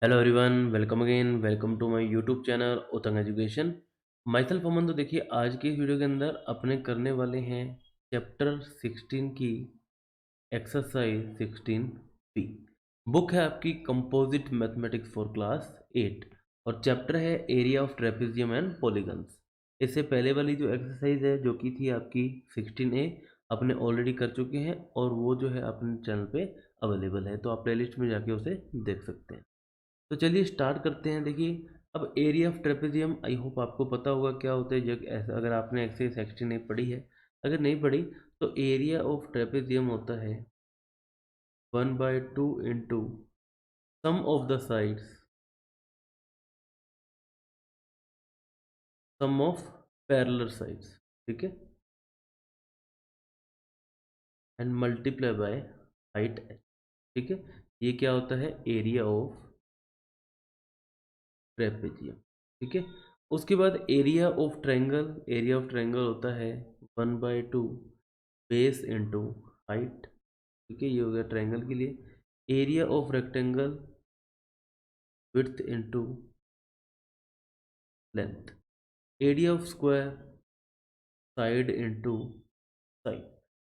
Hello everyone, welcome again, welcome to my YouTube channel Utang education. My self Aman. तो देखिए, आज के इस वीडियो के अंदर अपने करने वाले हैं चैप्टर 16 की एक्सरसाइज 16 बी। बुक है आपकी कंपोजिट मैथमेटिक्स फॉर क्लास 8 और चैप्टर है area of trapezium and polygons. इससे पहले वाली जो एक्सरसाइज है जो कि थी आपकी 16A, अपने ऑलरेडी कर चुके हैं और वो जो है अपने चैनल पे अवेलेबल है, तो आप प्लेलिस्ट में जाके उसे देख सकते हैं। तो चलिए स्टार्ट करते हैं। देखिए, अब area of trapezium I hope आपको पता होगा क्या होता है। जब ऐसा अगर आपने एक्सरसाइज सेक्शन नहीं पढ़ी है, अगर नहीं पढ़ी, तो एरिया ऑफ ट्रेपेजियम होता है 1/2 into sum of the sides, sum of parallel sides, ठीक है, and multiply by height h, ठीक है। ये क्या होता है? एरिया ऑफ ट्रेपेजियम, ठीक है। उसके बाद area of triangle, area of triangle होता है 1/2 बेस इंटू हाइट, ठीक है। ये हो गया ट्रायंगल के लिए। Area of rectangle width into length. Area of square side into side.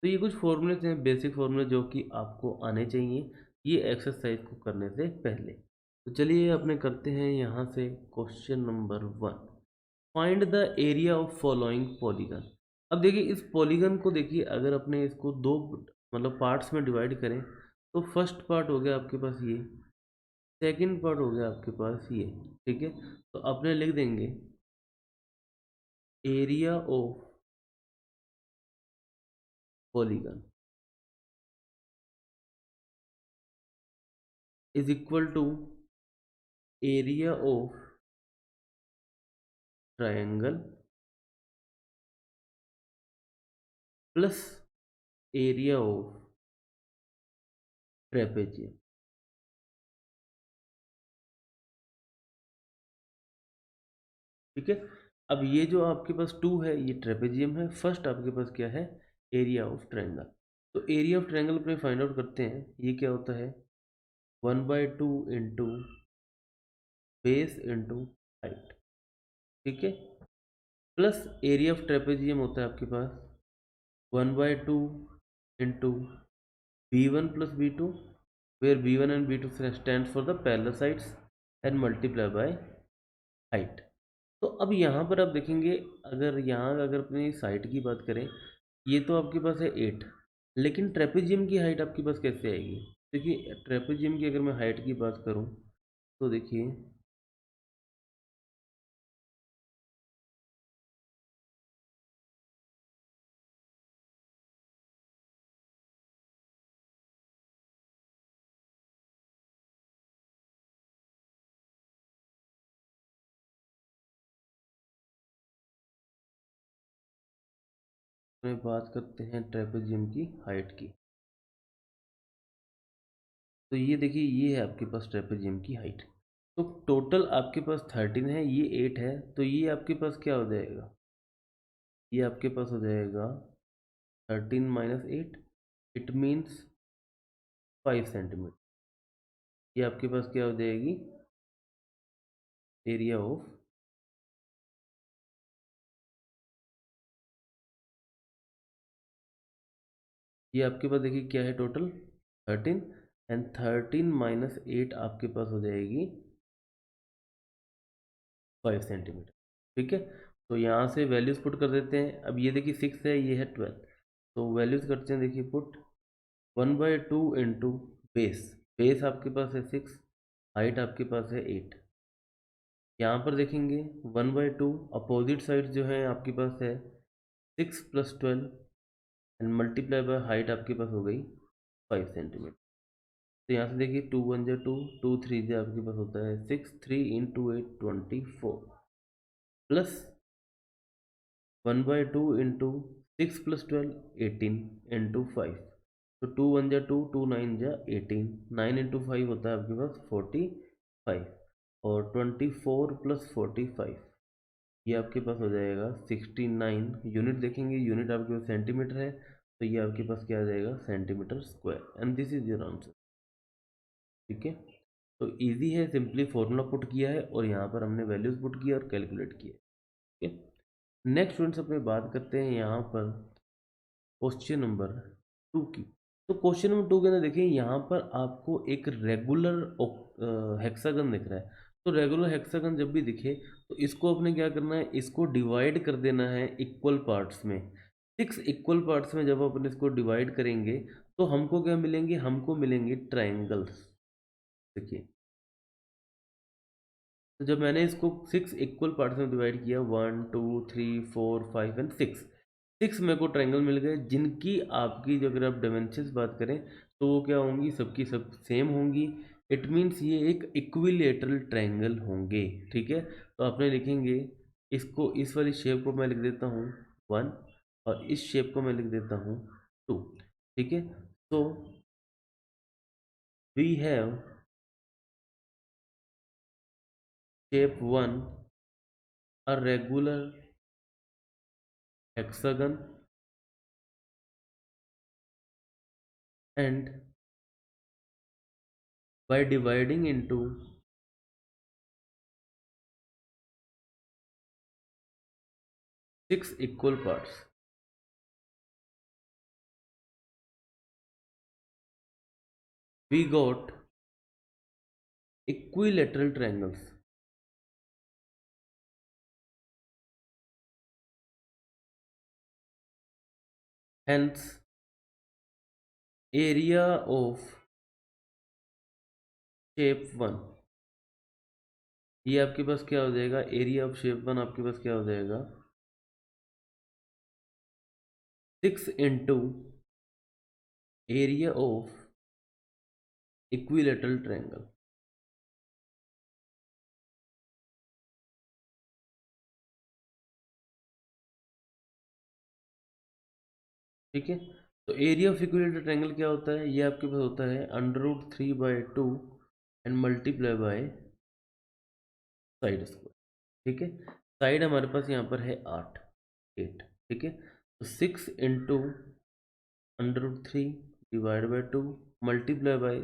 तो ये कुछ फॉर्मूले हैं, बेसिक फॉर्मूले जो कि आपको आने चाहिए ये एक्सरसाइज को करने से पहले। तो चलिए अपने करते हैं यहाँ से question number 1। Find the area of following polygon. अब देखिए, इस पॉलीगन को देखिए, अगर अपने इसको दो मतलब पार्ट्स में डिवाइड करें, तो फर्स्ट पार्ट हो गया आपके पास ये, सेकंड पार्ट हो गया आपके पास ये, ठीक है। तो अपने लिख देंगे area of polygon is equal to area of triangle plus area of trapezium, ठीक है। अब ये जो आपके पास टू है ये ट्रेपेजियम है, फर्स्ट आपके पास क्या है? Area of triangle. तो एरिया ऑफ ट्रायंगल अपने फाइंड आउट करते हैं। ये क्या होता है? 1/2 इंटू बेस इंटू हाइट, ठीक है, प्लस एरिया ऑफ ट्रेपेजियम होता है आपके पास 1/2 into B1 plus B2, where B1 and B2 stands for the parallel sides and multiply by height। तो अब यहाँ पर आप देखेंगे, अगर यहाँ अगर अपनी साइड की बात करें, ये तो आपके पास है 8, लेकिन ट्रेपेजियम की हाइट आपके पास कैसे आएगी? देखिए, ट्रेपेजियम की अगर मैं हाइट की बात करूँ तो देखिए, मैं बात करते हैं ट्रेपेजियम की हाइट की। तो ये देखिए, ये है आपके पास ट्रेपेजियम की हाइट। तो टोटल आपके पास 13 है, ये 8 है, तो ये आपके पास क्या हो जाएगा? ये आपके पास हो जाएगा 13 - 8, इट मीन्स 5 सेंटीमीटर। ये आपके पास क्या हो जाएगी? एरिया ऑफ, ये आपके पास देखिए क्या है टोटल 13, एंड 13 - 8 आपके पास हो जाएगी 5 सेंटीमीटर, ठीक है। तो यहाँ से वैल्यूज पुट कर देते हैं। अब ये देखिए 6 है, ये है 12, तो वैल्यूज करते हैं। देखिए पुट 1/2 इंटू बेस, बेस आपके पास है 6, हाइट आपके पास है 8। यहाँ पर देखेंगे 1/2 अपोजिट साइड जो है आपके पास है 6 + 12 एंड मल्टीप्लाई बाय हाइट आपके पास हो गई 5 सेंटीमीटर। तो यहाँ से देखिए 2 × 1 = 2, 2 × 3 आपके पास होता है 6, 3 × 8 24 प्लस 1/2 इंटू 6 + 12 18 इंटू 5। तो 2 × 1 = 2, 2 × 9 = 18, 9 इंटू 5 होता है आपके पास 45, और 24 + 45 ये आपके पास हो जाएगा 69। यूनिट देखेंगे, यूनिट आपके पास सेंटीमीटर है, तो ये आपके पास क्या आ जाएगा? Centimetre square, and this is your answer, ठीक है। तो इजी है, सिंपली फॉर्मूला पुट किया है और यहाँ पर हमने वैल्यूज पुट किया और कैलकुलेट किया। ठीक है, नेक्स्ट स्टूडेंट्स अपने बात करते हैं यहाँ पर क्वेश्चन नंबर 2 की। तो क्वेश्चन नंबर 2 के अंदर देखिए, यहाँ पर आपको एक रेगुलर हेक्सागन दिख रहा है। तो रेगुलर हेक्सागन जब भी दिखे तो इसको अपने क्या करना है, इसको डिवाइड कर देना है इक्वल पार्ट्स में। 6 इक्वल पार्ट्स में जब अपन इसको डिवाइड करेंगे तो हमको क्या मिलेंगे, हमको मिलेंगे ट्राइंगल्स। देखिए, तो जब मैंने इसको 6 इक्वल पार्ट्स में डिवाइड किया, 1 2 3 4 5 एंड 6 मेरे को ट्रायंगल मिल गए, जिनकी आपकी जो अगर आप डायमेंशंस बात करें तो वो क्या होंगी, सबकी सब सेम होंगी। इट मीन्स ये एक इक्विलेटरल ट्रायंगल होंगे। ठीक है, तो आपने लिखेंगे इसको, इस वाली शेप को मैं लिख देता हूँ 1 और इस शेप को मैं लिख देता हूँ 2। ठीक है, तो we have shape 1 a regular hexagon and by dividing into 6 equal parts we got equilateral triangles. Hence area of shape 1, ये आपके पास क्या हो जाएगा, एरिया ऑफ शेप 1 आपके पास क्या हो जाएगा, 6 into area of equilateral triangle. ठीक है, तो एरिया ऑफ इक्विलेटरल ट्रायंगल क्या होता है, ये आपके पास होता है √3/2 and multiply by side square. ठीक है, साइड हमारे पास यहाँ पर है 8। ठीक है, तो 6 into √3 divide by 2 multiply by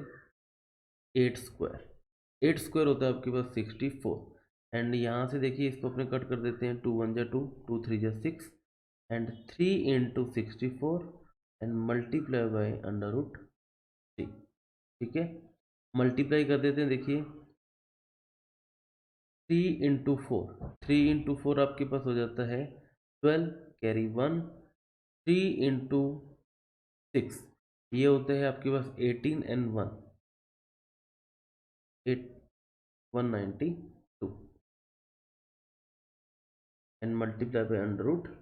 8 square. 8 square होता है आपके पास 64। एंड यहाँ से देखिए इसको अपने कट कर देते हैं, 2 1 जा 2, 2 3 जा 6 and 3 into 64 and multiply by √3। ठीक है, मल्टीप्लाई कर देते हैं, देखिए 3 इंटू 4, 3 इंटू 4 आपके पास हो जाता है 12, कैरी 1, 3 इंटू 6 ये होते हैं आपके पास 18 एंड 1 8 192 एंड मल्टीप्लाई बाई √3।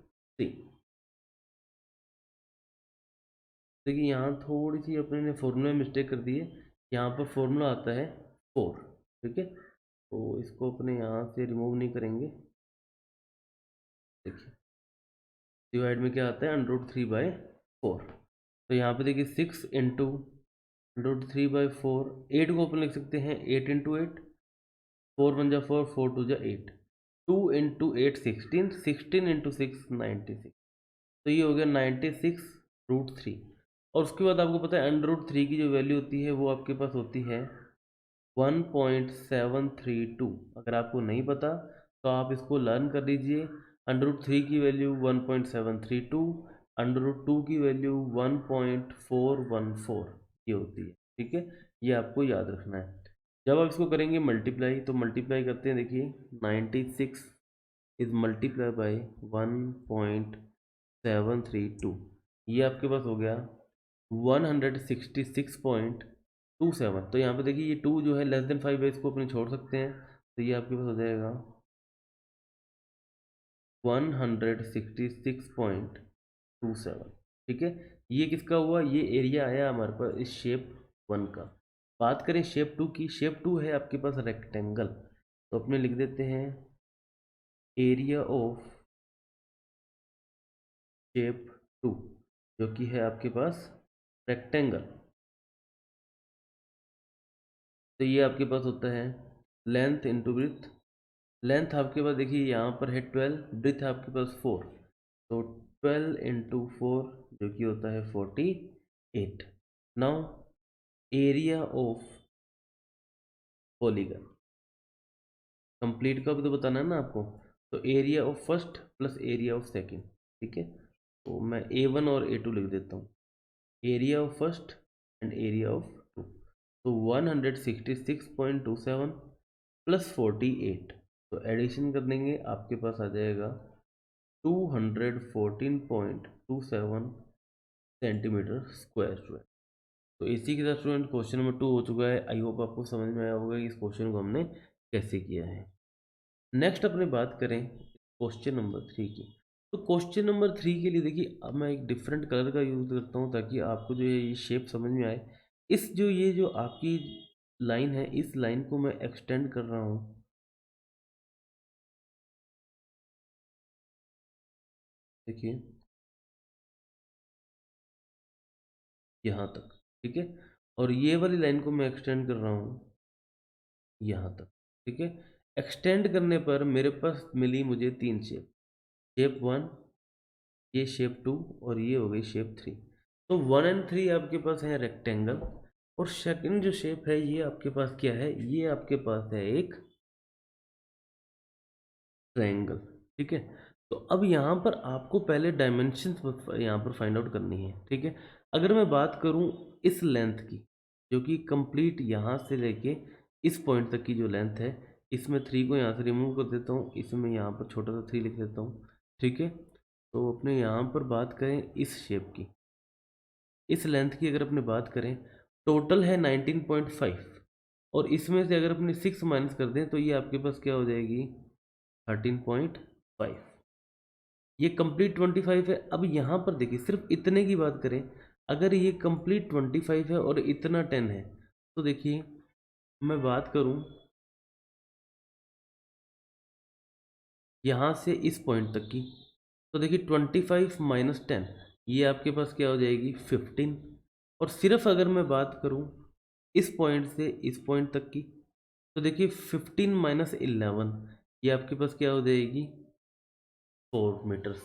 देखिए यहाँ थोड़ी सी अपने ने फॉर्मूला में मिस्टेक कर दी है, यहाँ पर फॉर्मूला आता है 4। ठीक है, तो इसको अपने यहाँ से रिमूव नहीं करेंगे। देखिए डिवाइड में क्या आता है, √3/4। तो यहाँ पे देखिए 6 इंटू √3/4, 8 को अपन लिख सकते हैं 8 इंटू 8, 4 1 जा 4, 4 2 जा 8, 2 इंटू 8 16, 16 इंटू 6 96। तो ये हो गया 96√3। और उसके बाद आपको पता है √3 की जो वैल्यू होती है वो आपके पास होती है 1.732। अगर आपको नहीं पता तो आप इसको लर्न कर लीजिए। √3 की वैल्यू 1.732, √2 की वैल्यू 1.414 ये होती है। ठीक है, ये आपको याद रखना है। जब आप इसको करेंगे मल्टीप्लाई, तो मल्टीप्लाई करते हैं, देखिए 96 इज मल्टीप्लाई बाई 1.732, ये आपके पास हो गया 166.27। तो यहाँ पे देखिए ये 2 जो है लेस देन 5 है, इसको अपने छोड़ सकते हैं, तो ये आपके पास हो जाएगा 166.27। ठीक है, ये किसका हुआ, ये एरिया आया हमारे पास इस शेप 1 का। बात करें शेप 2 की, शेप 2 है आपके पास रेक्टेंगल, तो अपने लिख देते हैं एरिया ऑफ शेप 2 जो कि है आपके पास रेक्टेंगल। तो ये आपके पास होता है लेंथ इंटू ब्रिथ। लेंथ आपके पास देखिए यहाँ पर है 12, ब्रिथ आपके पास 4, तो 12 इंटू 4 जो कि होता है 48। Now area of polygon. Complete का भी तो बताना है ना आपको। तो area of first plus area of second, ठीक है। तो मैं A1 और A2 लिख देता हूँ, area of first and area of two. तो 166.27 प्लस 48, तो एडिशन कर देंगे आपके पास आ जाएगा 214.27 सेंटीमीटर स्क्वायर जो है। तो इसी के साथ स्टूडेंट क्वेश्चन नंबर 2 हो चुका है। आई होप आपको समझ में आया होगा कि इस क्वेश्चन को हमने कैसे किया है। नेक्स्ट अपनी बात करें क्वेश्चन नंबर 3 की। तो क्वेश्चन नंबर 3 के लिए देखिए, अब मैं एक डिफरेंट कलर का यूज़ करता हूँ ताकि आपको जो ये शेप समझ में आए। इस जो ये जो आपकी लाइन है, इस लाइन को मैं एक्सटेंड कर रहा हूँ, देखिए यहाँ तक, ठीक है। और ये वाली लाइन को मैं एक्सटेंड कर रहा हूँ यहाँ तक, ठीक है। एक्सटेंड करने पर मेरे पास मिली मुझे 3 शेप, शेप 1, ये शेप 2 और ये हो गई शेप 3। तो 1 एंड 3 आपके पास है रेक्टेंगल, और सेकंड जो शेप है ये आपके पास क्या है, ये आपके पास है एक ट्रायंगल, ठीक है। तो अब यहाँ पर आपको पहले डायमेंशन यहाँ पर फाइंड आउट करनी है, ठीक है। अगर मैं बात करूँ इस लेंथ की, जो कि कंप्लीट यहाँ से लेके इस पॉइंट तक की जो लेंथ है, इसमें 3 को यहाँ से रिमूव कर देता हूँ, इसमें यहाँ पर छोटा सा 3 लिख देता हूँ, ठीक है। तो अपने यहाँ पर बात करें इस शेप की, इस लेंथ की अगर अपने बात करें, टोटल है 19.5, और इसमें से अगर अपने 6 माइनस कर दें तो ये आपके पास क्या हो जाएगी 13.5। ये कंप्लीट 25 है। अब यहाँ पर देखिए सिर्फ इतने की बात करें, अगर ये कंप्लीट 25 है और इतना 10 है, तो देखिए मैं बात करूँ यहाँ से इस पॉइंट तक की, तो देखिए 25 माइनस 10, ये आपके पास क्या हो जाएगी 15। और सिर्फ अगर मैं बात करूँ इस पॉइंट से इस पॉइंट तक की, तो देखिए 15 - 11, ये आपके पास क्या हो जाएगी 4 मीटर्स।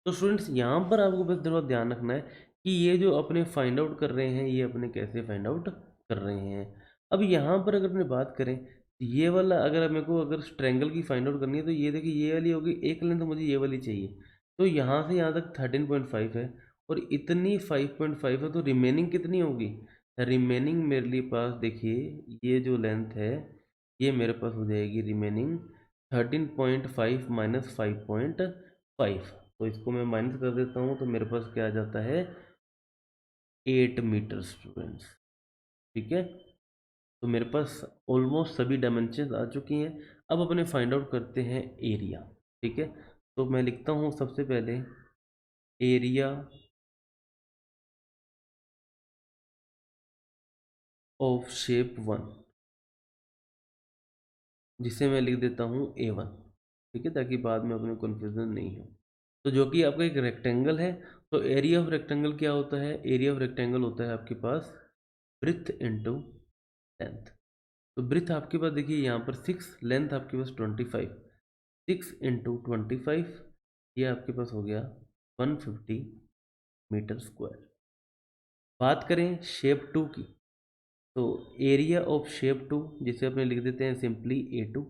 तो स्टूडेंट्स यहाँ पर आपको बस थोड़ा ध्यान रखना है कि ये जो अपने फाइंड आउट कर रहे हैं, ये अपने कैसे फाइंड आउट कर रहे हैं। अब यहाँ पर अगर अपने बात करें, ये वाला अगर मेरे को अगर ट्रायंगल की फाइंड आउट करनी है, तो ये देखिए ये वाली होगी एक लेंथ, मुझे ये वाली चाहिए। तो यहाँ से यहाँ तक 13.5 है, और इतनी 5.5 है, तो रिमेनिंग कितनी होगी, रिमेनिंग मेरे लिए पास देखिए ये जो लेंथ है, ये मेरे पास हो जाएगी रिमेनिंग 13.5 माइनस 5.5। तो इसको मैं माइनस कर देता हूँ, तो मेरे पास क्या आ जाता है 8 मीटर स्टूडेंट्स, ठीक है। तो मेरे पास ऑलमोस्ट सभी डायमेंशन आ चुकी हैं। अब अपने फाइंड आउट करते हैं एरिया, ठीक है। तो मैं लिखता हूँ सबसे पहले एरिया ऑफ शेप 1, जिसे मैं लिख देता हूँ A1, ठीक है, ताकि बाद में अपने कन्फ्यूजन नहीं हो। तो जो कि आपका एक रेक्टेंगल है, तो एरिया ऑफ रेक्टेंगल क्या होता है, एरिया ऑफ रेक्टेंगल होता है आपके पास ब्रिथ इनटू लेंथ। तो ब्रिथ आपके पास देखिए यहाँ पर 6, लेंथ आपके पास 25, 6 इंटू 25, ये आपके पास हो गया 150 मीटर स्क्वायर। बात करें शेप 2 की, तो एरिया ऑफ शेप 2, जिसे अपने लिख देते हैं सिंपली A2।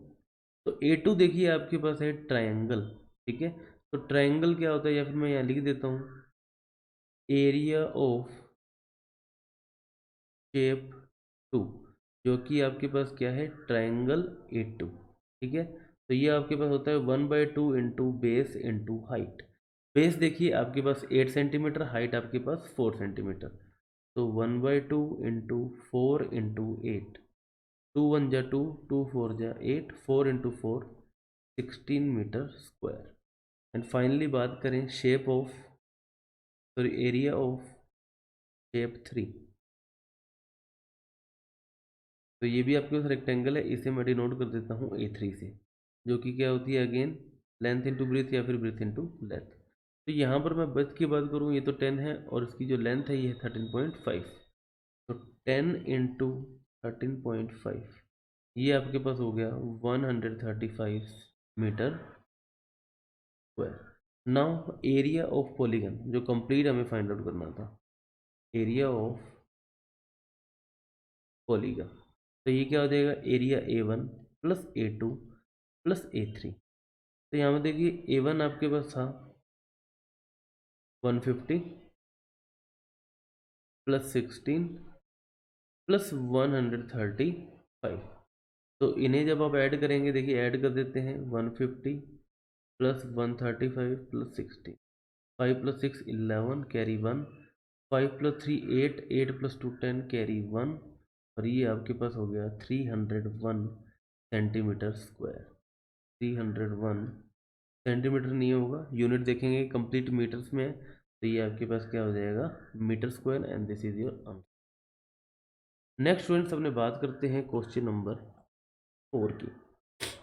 तो A2 देखिए आपके पास है ट्रायंगल, ठीक है। तो ट्रायंगल क्या होता है, या फिर मैं यहाँ लिख देता हूँ एरिया ऑफ शेप 2, जो कि आपके पास क्या है ट्रायंगल A2, ठीक है। तो ये आपके पास होता है 1/2 into base into height. Base देखिए आपके पास 8 सेंटीमीटर, हाइट आपके पास 4 सेंटीमीटर। तो 1/2 into 4 into 8, 2 × 1 = 2, 2 × 4 = 8, 4 into 4 16 metre square. And finally बात करें shape of, sorry area of shape 3, तो ये भी आपके पास रेक्टेंगल है, इसे मैं डिनोट कर देता हूँ A3 से, जो कि क्या होती है अगेन लेंथ इंटू ब्रीथ या फिर ब्रीथ इंटू लेंथ। तो यहाँ पर मैं ब्रेथ की बात करूँ, ये तो 10 है, और इसकी जो लेंथ है ये है 13.5। तो 10 इंटू 13.5, ये आपके पास हो गया 135 metre square. Now area of polygon, जो कंप्लीट हमें फाइंड आउट करना था, एरिया ऑफ पॉलीगन। तो ये क्या हो जाएगा, area A1 plus A2 plus A3। तो यहाँ में देखिए A1 आपके पास था 150 प्लस 16 प्लस 135। तो इन्हें जब आप ऐड करेंगे, देखिए ऐड कर देते हैं, 150 plus 135 plus 16, 5 plus 6 11 carry 1, 5 plus 3 8, 8 plus 2 10 carry 1, और ये आपके पास हो गया 301 सेंटीमीटर स्क्वायर। 301 सेंटीमीटर नहीं होगा, यूनिट देखेंगे कंप्लीट मीटर्स में है, तो ये आपके पास क्या हो जाएगा, metre square, and this is your answer. Next students अपने बात करते हैं क्वेश्चन नंबर 4 की।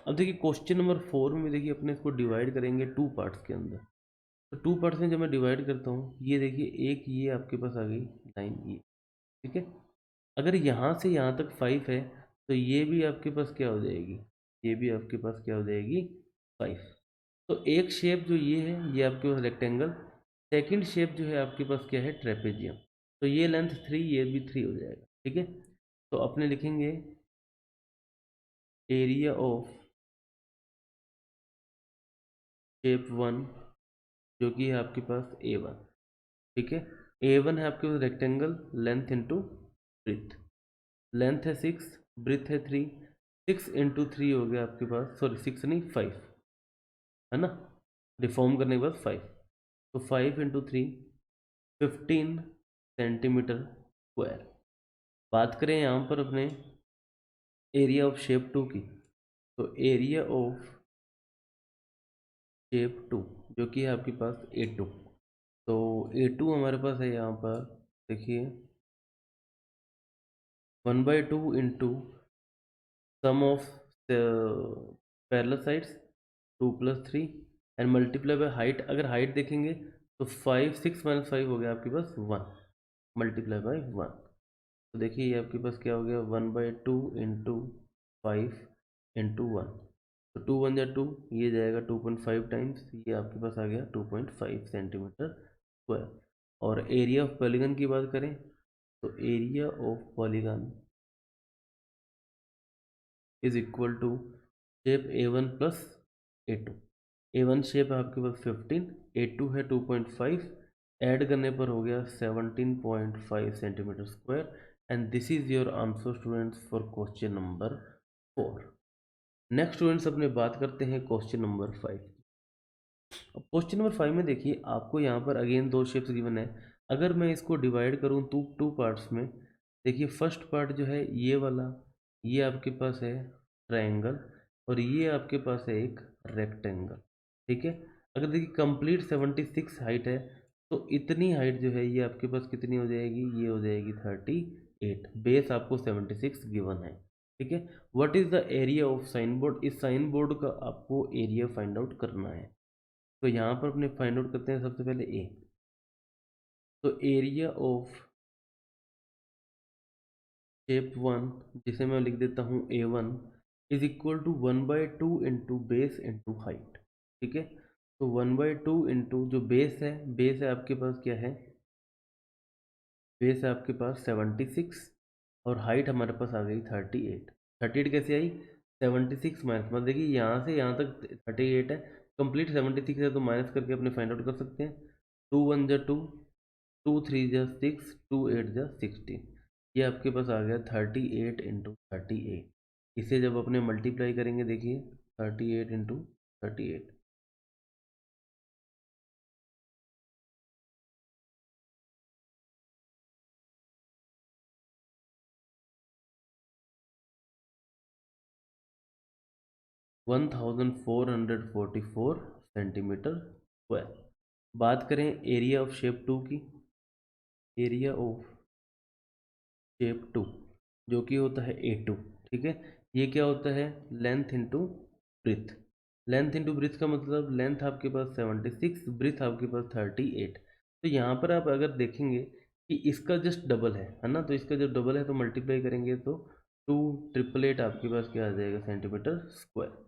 अब देखिए क्वेश्चन नंबर 4 में देखिए अपने इसको डिवाइड करेंगे 2 पार्ट्स के अंदर। तो 2 पार्ट्स में जब मैं डिवाइड करता हूँ, ये देखिए एक ये आपके पास आ गई लाइन ये, ठीक है। अगर यहाँ से यहाँ तक 5 है, तो ये भी आपके पास क्या हो जाएगी, ये भी आपके पास क्या हो जाएगी 5। तो एक शेप जो ये है, ये आपके पास रेक्टेंगल, सेकंड शेप जो है आपके पास क्या है, ट्रेपेजियम। तो ये लेंथ 3, ये भी 3 हो जाएगा, ठीक है। तो अपने लिखेंगे एरिया ऑफ शेप 1, जो कि है आपके पास A1, ठीक है। A1 है आपके पास rectangle, length into breadth, length है 6, ब्रिथ है 3, 6 इंटू 3 हो गया आपके पास, सॉरी 6 नहीं 5, है ना, डिफॉर्म करने के बाद 5, तो 5 इंटू 3 15 सेंटीमीटर स्क्वायर। बात करें यहाँ पर अपने एरिया ऑफ शेप 2 की, तो एरिया ऑफ शेप 2 जो कि है आपके पास A2, तो A2 हमारे पास है यहाँ पर, देखिए 1/2 into sum of parallel sides 2 plus 3 and multiply by height. अगर हाइट देखेंगे तो 5, 6 माइनस 5 हो गया आपके पास 1, मल्टीप्लाई बाय 1। तो देखिए ये आपके पास क्या हो गया, 1/2 इंटू 5 इंटू 1, तो 2 1 जा 2, ये जाएगा 2.5 टाइम्स, ये आपके पास आ गया 2.5 सेंटीमीटर स्क्वायर। और एरिया ऑफ पॉलीगन की बात करें, तो area of polygon is equal to shape A1 plus A2। A1 shape है आपके पास 15, A2 है 2.5, ऐड करने पर हो गया 17.5 centimetre square, and this is your answer students for question number 4। Next students अपने बात करते हैं क्वेश्चन नंबर 5। अब क्वेश्चन नंबर 5 में देखिए आपको यहाँ पर अगेन 2 शेप्स गिवन है। अगर मैं इसको डिवाइड करूँ टू पार्ट्स में, देखिए फर्स्ट पार्ट जो है ये वाला, ये आपके पास है ट्रायंगल, और ये आपके पास है एक रेक्टेंगल, ठीक है। अगर देखिए कंप्लीट 76 हाइट है, तो इतनी हाइट जो है ये आपके पास कितनी हो जाएगी, ये हो जाएगी 38, बेस आपको 76 गिवन है, ठीक है। What is the area of sine board, इस साइन बोर्ड का आपको एरिया फाइंड आउट करना है। तो यहाँ पर अपने फाइंड आउट करते हैं सबसे पहले ए। तो एरिया ऑफ शेप 1, जिसे मैं लिख देता हूँ A1, is equal to 1/2 into base into height, ठीक है। तो 1/2 इंटू जो बेस है आपके पास क्या है, बेस है आपके पास 76, और हाइट हमारे पास आ गई 38। 38 कैसे आई, 76 माइनस, मतलब देखिए यहाँ से यहाँ तक 38 है, कंप्लीट 76 है, तो माइनस करके अपने फाइंड आउट कर सकते हैं। 2 1 जा 2, 2 3 जा 6, 2 8 जा 16, ये आपके पास आ गया 38 इंटू 38। इसे जब अपने मल्टीप्लाई करेंगे, देखिए 38 इंटू 38, 1444 सेंटीमीटर स्क्वायर। बात करें एरिया ऑफ शेप 2 की, एरिया ऑफ शेप 2 जो कि होता है A2, ठीक है। ये क्या होता है, length into breadth. Length into breadth का मतलब लेंथ आपके पास 76, ब्रिथ आपके पास 38। तो यहाँ पर आप अगर देखेंगे कि इसका जस्ट डबल है ना, तो इसका जब डबल है तो मल्टीप्लाई करेंगे तो 2 888 आपके पास क्या आ जाएगा, सेंटीमीटर स्क्वायर।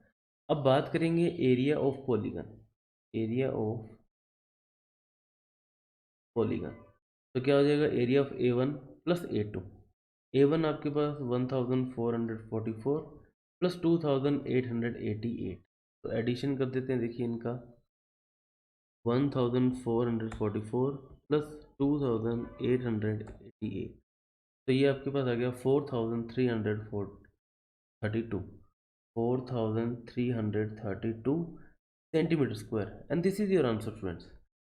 अब बात करेंगे area of polygon, area of polygon, तो क्या हो जाएगा, area of A1 plus A2, A1 आपके पास 1444 प्लस 2888, तो एडिशन कर देते हैं, देखिए इनका 1444 प्लस 2888, तो ये आपके पास आ गया 4332 4332 centimetre square, and this is your answer friends.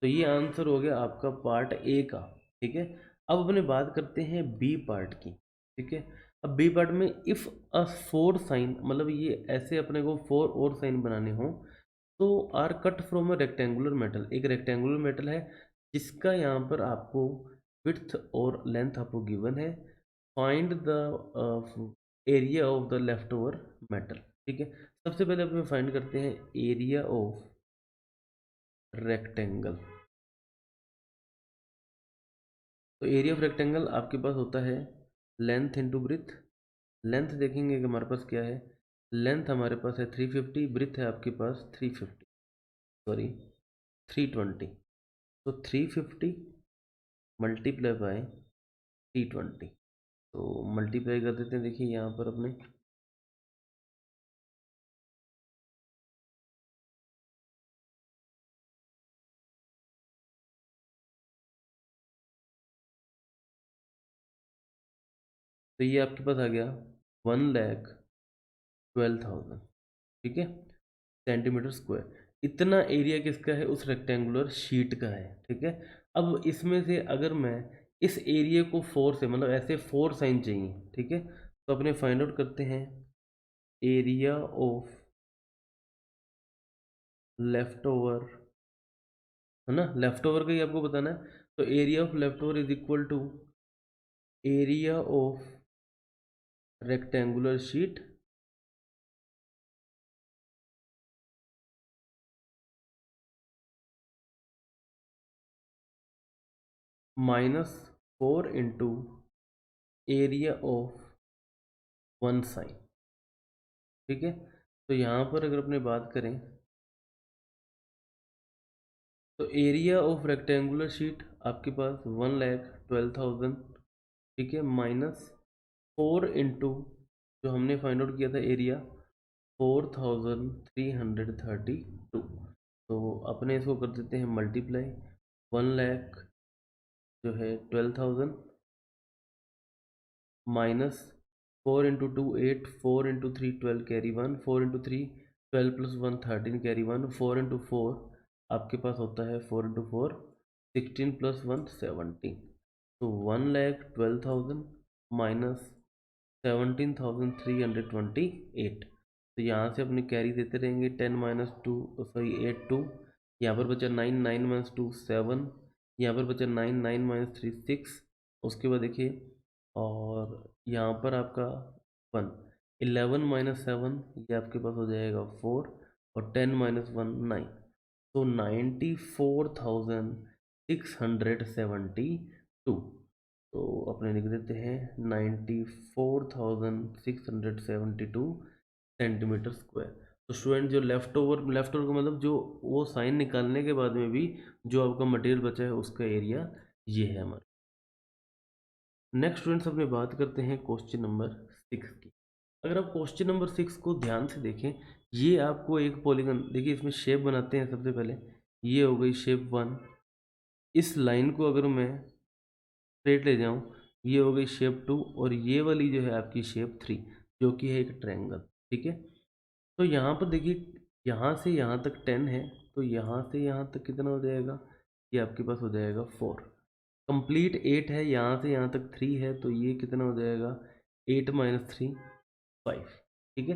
तो ये आंसर हो गया आपका पार्ट ए का। ठीक है, अब अपने बात करते हैं बी पार्ट की। ठीक है, अब बी पार्ट में इफ़ अ फोर साइन, मतलब ये ऐसे अपने को फोर और साइन बनाने हो तो are cut from a rectangular metal, एक रेक्टेंगुलर मेटल है जिसका यहाँ पर आपको विड्थ और लेंथ आपको गिवन है, find the area of the left over metal. ठीक है, सबसे पहले अपने फाइंड करते हैं एरिया ऑफ रेक्टेंगल। तो एरिया ऑफ रेक्टेंगल आपके पास होता है लेंथ इंटू ब्रिथ। लेंथ देखेंगे कि हमारे पास क्या है, लेंथ हमारे पास है 350, ब्रिथ है आपके पास 350, सॉरी 320, तो 350 मल्टीप्लाई बाय 320, तो मल्टीप्लाई कर देते हैं, देखिए यहाँ पर अपने तो ये आपके पास आ गया 1,12,000, ठीक है, सेंटीमीटर स्क्वायर। इतना एरिया किसका है, उस रेक्टेंगुलर शीट का है। ठीक है, अब इसमें से अगर मैं इस एरिया को फोर से, मतलब ऐसे फोर साइन चाहिए, ठीक है, तो अपने फाइंड आउट करते हैं एरिया ऑफ लेफ्ट ओवर, है ना, लेफ्ट ओवर का ही आपको बताना है। तो area of left over is equal to area of rectangular sheet minus 4 into area of one sign. ठीक है, तो यहाँ पर अगर अपने बात करें तो एरिया ऑफ रेक्टेंगुलर शीट आपके पास 1,12,000, ठीक है, माइनस 4 इंटू जो हमने फाइंड आउट किया था एरिया 4,332, तो अपने इसको कर देते हैं मल्टीप्लाई, 1,00,000 जो है 12,000 minus 4 into 2 8, 4 into 3 12 carry 1, 4 into 3 12 plus 1 13 carry 1, 4 into 4 आपके पास होता है 4 इंटू 4 16 प्लस 1 17, तो 1,12,000 माइनस 17,328, तो यहाँ से अपने कैरी देते रहेंगे, 10 माइनस 2 सॉरी 8 2, यहाँ पर बचा 9, 9 माइनस 2 7, यहाँ पर बचा 9, 9 माइनस 3 6, उसके बाद देखिए और यहाँ पर आपका 1, 11 माइनस 7 ये आपके पास हो जाएगा 4, और 10 माइनस 1 9, तो 94,672, तो अपने लिख देते हैं 94,672 सेंटीमीटर स्क्वायर। तो स्टूडेंट जो लेफ्ट ओवर का मतलब जो वो साइन निकालने के बाद में भी जो आपका मटेरियल बचा है उसका एरिया ये है हमारा। नेक्स्ट स्टूडेंट्स अपने बात करते हैं क्वेश्चन नंबर 6 की। अगर आप क्वेश्चन नंबर 6 को ध्यान से देखें, ये आपको एक पॉलीगन, देखिए इसमें शेप बनाते हैं। सबसे पहले ये हो गई शेप 1, इस लाइन को अगर मैं स्ट्रेट ले जाऊं ये हो गई शेप 2, और ये वाली जो है आपकी शेप 3 जो कि है एक ट्रायंगल। ठीक है, तो यहाँ पर देखिए यहाँ से यहाँ तक 10 है, तो यहाँ से यहाँ तक कितना हो जाएगा, ये आपके पास हो जाएगा 4, कंप्लीट 8 है, यहाँ से यहाँ तक 3 है, तो ये कितना हो जाएगा 8 माइनस 3 5। ठीक है,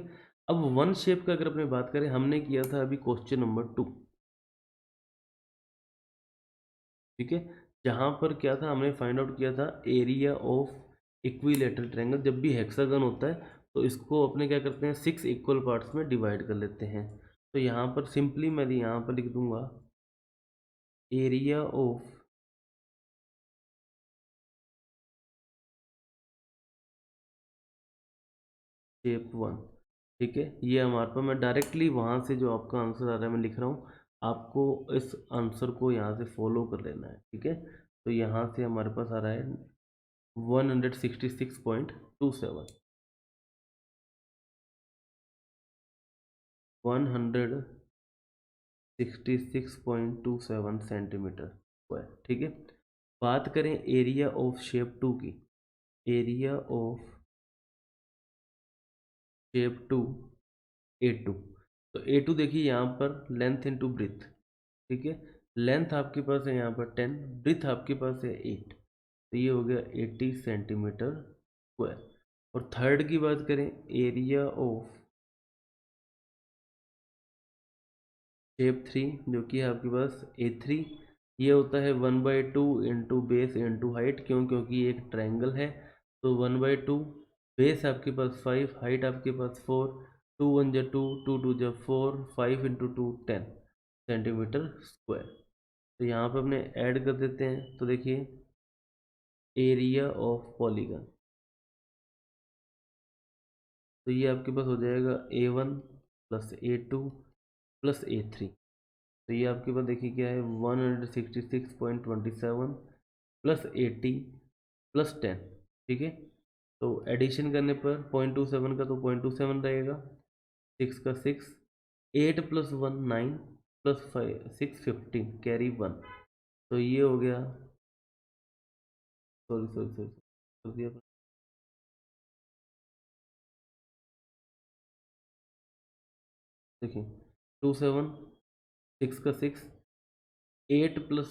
अब वन शेप का अगर अपने बात करें, हमने किया था अभी क्वेश्चन नंबर 2। ठीक है, जहाँ पर क्या था, हमने फाइंड आउट किया था एरिया ऑफ इक्विलेटरल ट्रायंगल। जब भी हेक्सागन होता है तो इसको अपने क्या करते हैं 6 इक्वल पार्ट्स में डिवाइड कर लेते हैं। तो यहाँ पर सिंपली मैं यहाँ पर लिख दूंगा एरिया ऑफ शेप 1। ठीक है, ये हमारे पास, मैं डायरेक्टली वहाँ से जो आपका आंसर आ रहा है मैं लिख रहा हूँ, आपको इस आंसर को यहाँ से फॉलो कर लेना है। ठीक है, तो यहाँ से हमारे पास आ रहा है 166.27 166.27 सेंटीमीटर स्क्वायर। ठीक है, बात करें एरिया ऑफ शेप 2 की, एरिया ऑफ शेप 2 A2। तो A2 देखिए यहाँ पर लेंथ इनटू ब्रीथ। ठीक है, लेंथ आपके पास है यहाँ पर 10, ब्रीथ आपके पास है 8, तो ये हो गया 80 सेंटीमीटर स्क्वायर। और थर्ड की बात करें, एरिया ऑफ शेप 3 जो कि है आपके पास A3, ये होता है 1/2 इंटू बेस इंटू हाइट। क्यों? क्योंकि ये एक ट्रायंगल है, तो 1/2, बेस आपके पास 5, हाइट आपके पास 4, 2 1 जा 2, 2 2 जा 4, 5 इंटू 2 10 सेंटीमीटर स्क्वायर। तो यहाँ पर अपने ऐड कर देते हैं, तो देखिए एरिया ऑफ पॉलीगन, तो ये आपके पास हो जाएगा A1 plus A2 plus A3। तो ये आपके पास देखिए क्या है, 166.27 प्लस 80 प्लस 10। ठीक है, तो एडिशन करने पर 0.27 का तो 0.27 रहेगा, 6 का 6, 8 प्लस 1 9 प्लस 5 6 15 कैरी 1। तो ये हो गया, सॉरी सॉरी सॉरी कर दिया, देखिए 27, 6 का 6, 8 प्लस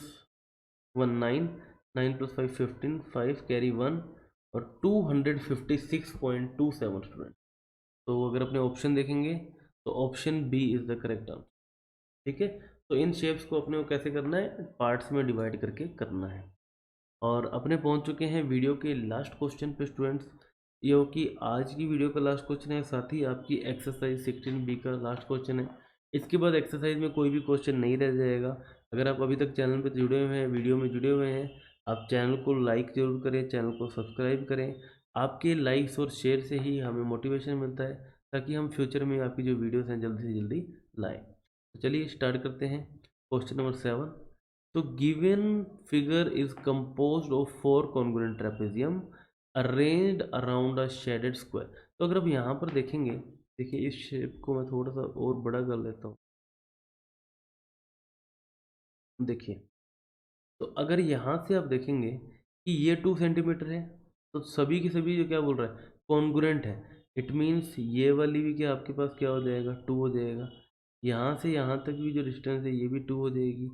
1 9, 9 प्लस 5 15, 5 कैरी 1 और 256.27 स्टूडेंट। तो अगर अपने ऑप्शन देखेंगे तो option B is the correct answer. ठीक है, तो इन शेप्स को अपने को कैसे करना है, पार्ट्स में डिवाइड करके करना है। और अपने पहुंच चुके हैं वीडियो के लास्ट क्वेश्चन पे स्टूडेंट्स। ये हो कि आज की वीडियो का लास्ट क्वेश्चन है, साथ ही आपकी एक्सरसाइज 16B का लास्ट क्वेश्चन है। इसके बाद एक्सरसाइज में कोई भी क्वेश्चन नहीं रह जाएगा। अगर आप अभी तक चैनल पर जुड़े हुए हैं, वीडियो में जुड़े हुए हैं, आप चैनल को लाइक ज़रूर करें, चैनल को सब्सक्राइब करें। आपके लाइक्स और शेयर से ही हमें मोटिवेशन मिलता है, ताकि हम फ्यूचर में आपकी जो वीडियोस हैं जल्दी से जल्दी लाएँ। तो चलिए स्टार्ट करते हैं। क्वेश्चन नंबर 7, तो given figure is composed of 4 congruent trapezium arranged around a shaded square. तो अगर आप यहाँ पर देखेंगे, देखिए इस शेप को मैं थोड़ा सा और बड़ा कर लेता हूँ। देखिए, तो अगर यहाँ से आप देखेंगे कि ये 2 सेंटीमीटर है, तो सभी के सभी जो क्या बोल रहा है, कॉन्ग्रुएंट है। इट मीन्स ये वाली भी क्या आपके पास क्या हो जाएगा, 2 हो जाएगा। यहाँ से यहाँ तक भी जो डिस्टेंस है ये भी 2 हो जाएगी,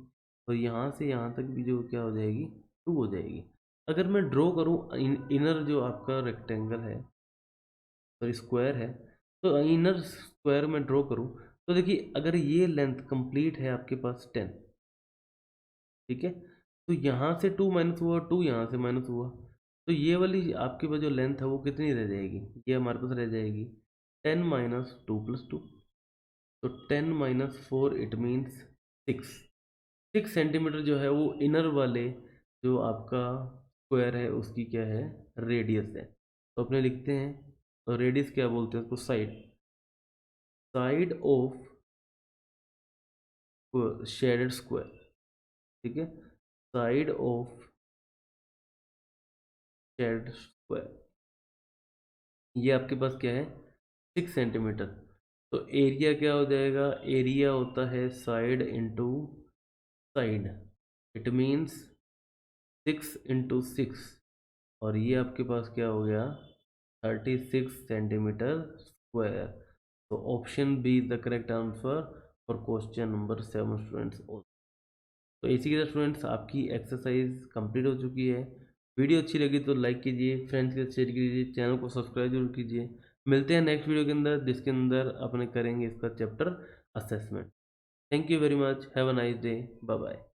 और यहाँ से यहाँ तक भी जो क्या हो जाएगी, 2 हो जाएगी। अगर मैं ड्रॉ करूँ इनर जो आपका रेक्टेंगल है, सॉरी स्क्वायर है, तो इनर स्क्वायर में ड्रॉ करूँ, तो देखिए अगर ये लेंथ कंप्लीट है आपके पास 10, ठीक है, तो यहाँ से 2 माइनस हुआ, 2 यहाँ से माइनस हुआ, तो ये वाली आपके पास जो लेंथ है वो कितनी रह जाएगी, ये हमारे पास रह जाएगी 10 माइनस 2 प्लस 2। तो 10 माइनस 4 इट मीन्स 6। 6 सेंटीमीटर जो है वो इनर वाले जो आपका स्क्वायर है उसकी क्या है, रेडियस है। तो अपने लिखते हैं, तो रेडियस क्या बोलते हैं उसको, side, side of shaded square. ठीक है, साइड ऑफ शेडेड स्क्वायर, ये आपके पास क्या है, 6 सेंटीमीटर। तो एरिया क्या हो जाएगा, एरिया होता है side into side, it means 6 into 6, और ये आपके पास क्या हो गया, 36 सेंटीमीटर स्क्वायर। तो option B is the correct answer for question number 7 students. तो इसी के साथ स्टूडेंट्स आपकी एक्सरसाइज कंप्लीट हो चुकी है। वीडियो अच्छी लगी तो लाइक कीजिए, फ्रेंड्स के साथ शेयर कीजिए, चैनल को सब्सक्राइब जरूर कीजिए। मिलते हैं नेक्स्ट वीडियो के अंदर, जिसके अंदर अपने करेंगे इसका chapter assessment. Thank you very much, have a nice day, bye bye.